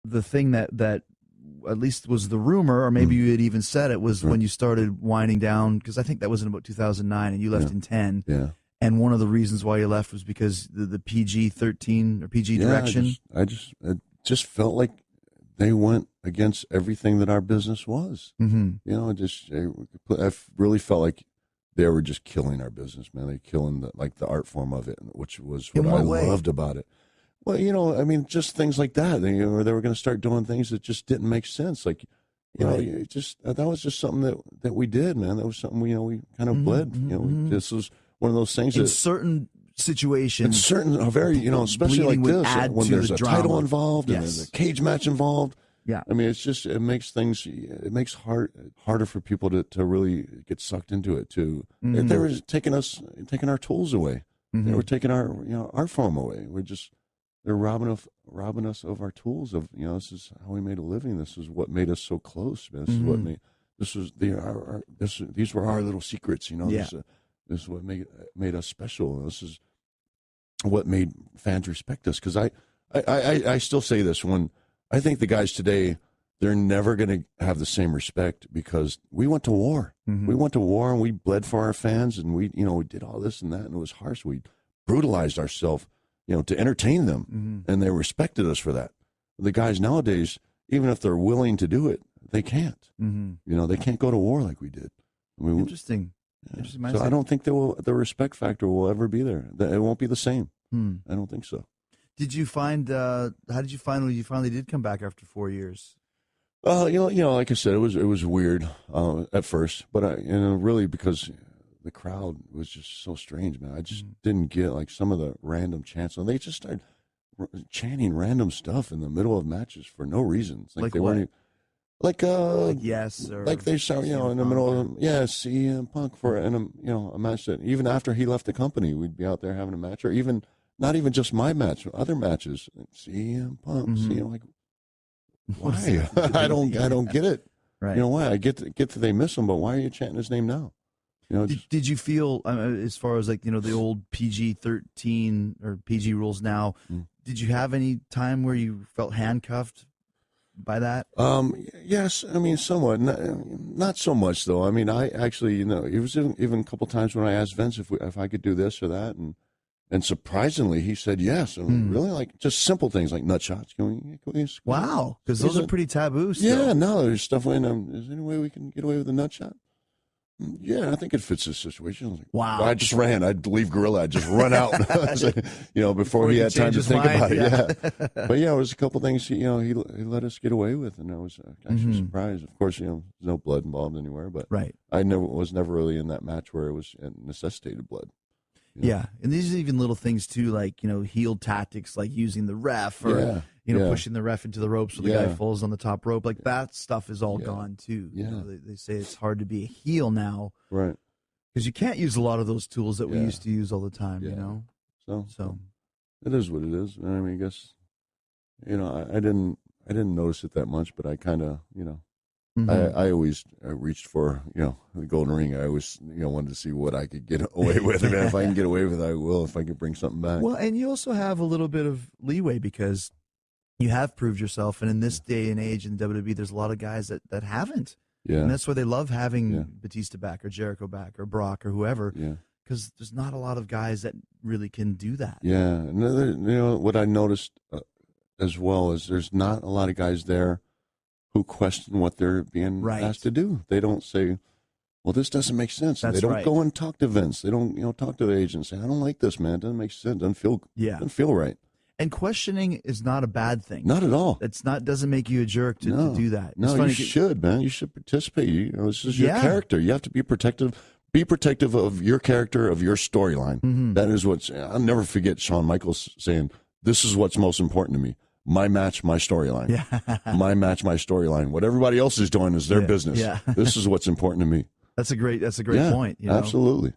the thing that at least was the rumor, or maybe you had even said it, was when you started winding down, because I think that was in about 2009, and you left in 10. Yeah. And one of the reasons why you left was because the PG-13 or PG direction. It just felt like they went against everything that our business was. Mm-hmm. You know, I really felt like they were just killing our business, man. They killing the art form of it, which was what I loved about it. Well, you know, I mean, just things like that. They were going to start doing things that just didn't make sense. Like, you know, that was just something that we did, man. That was something we kind of bled. You know, this was one of those things in that certain situations, in certain very, you know, especially like this, when there's a title involved and there's a cage match involved. Yeah, I mean, it makes harder for people to really get sucked into it too. They were taking our tools away. They were taking our art form away. They're robbing us of our tools. Of this is how we made a living. This is what made us so close. Man. These were our little secrets. This is what made us special. This is what made fans respect us. Because I still say this, when I think the guys today, they're never going to have the same respect, because we went to war. We went to war and we bled for our fans, and we did all this and that, and it was harsh. We brutalized ourselves, to entertain them, and they respected us for that. The guys nowadays, even if they're willing to do it, they can't. They can't go to war like we did. Interesting. So I don't think the respect factor will ever be there. It won't be the same. I don't think so. Did you find? How did you find when you finally did come back after 4 years? Like I said, it was weird at first, but really because the crowd was just so strange, man. I just didn't get like some of the random chants. And they just started chanting random stuff in the middle of matches for no reason. It's like they what? weren't like yes, or like they start in the middle of CM Punk for a match that even after he left the company, we'd be out there having a match, or even not even just my match, other matches. CM Punk, CM, like, why? I don't get it. Right. Why? I get that they miss him, but why are you chanting his name now? Did you feel, as far as like the old PG-13 or PG rules now? Did you have any time where you felt handcuffed by that? Yes, I mean somewhat, not so much though. I mean, I actually, it was even a couple times when I asked Vince if I could do this or that, and surprisingly he said yes. And really, like, just simple things like nut shots. Can we wow, because those are pretty taboo still. Yeah, no, there's stuff in them. Is there any way we can get away with a nut shot? Yeah, I think it fits this situation. Like, wow. I just ran. I'd leave Gorilla. I'd just run out. Before he had time to think about it. Yeah. But yeah, it was a couple things he let us get away with, and I was actually surprised. Of course, there's no blood involved anywhere, but I was never really in that match where it was necessitated blood. Yeah, and these are even little things too, like heel tactics, like using the ref or pushing the ref into the ropes so the guy falls on the top rope. Like that stuff is all gone too. Yeah. They say it's hard to be a heel now, right? Because you can't use a lot of those tools that we used to use all the time. So it is what it is. I mean, I guess I didn't notice it that much, but I kind of I always reached for the golden ring. I always wanted to see what I could get away with. I mean, if I can get away with it, I will. If I can bring something back. Well, and you also have a little bit of leeway because you have proved yourself, and in this day and age in WWE, there's a lot of guys that haven't. Yeah, and that's why they love having Batista back or Jericho back or Brock or whoever. Yeah, because there's not a lot of guys that really can do that. Yeah, and what I noticed as well is there's not a lot of guys there who question what they're being asked to do. They don't say, well, this doesn't make sense. They don't go and talk to Vince. They don't, talk to the agent and say, I don't like this, man. It doesn't make sense. Doesn't feel right. And questioning is not a bad thing. Not at all. Doesn't make you a jerk to do that. No, you should, man. You should participate. This is your character. You have to be protective. Be protective of your character, of your storyline. That is I'll never forget Shawn Michaels saying, this is what's most important to me. My match, my storyline. Yeah. My match, my storyline. What everybody else is doing is their business. Yeah. This is what's important to me. That's a great point. Absolutely.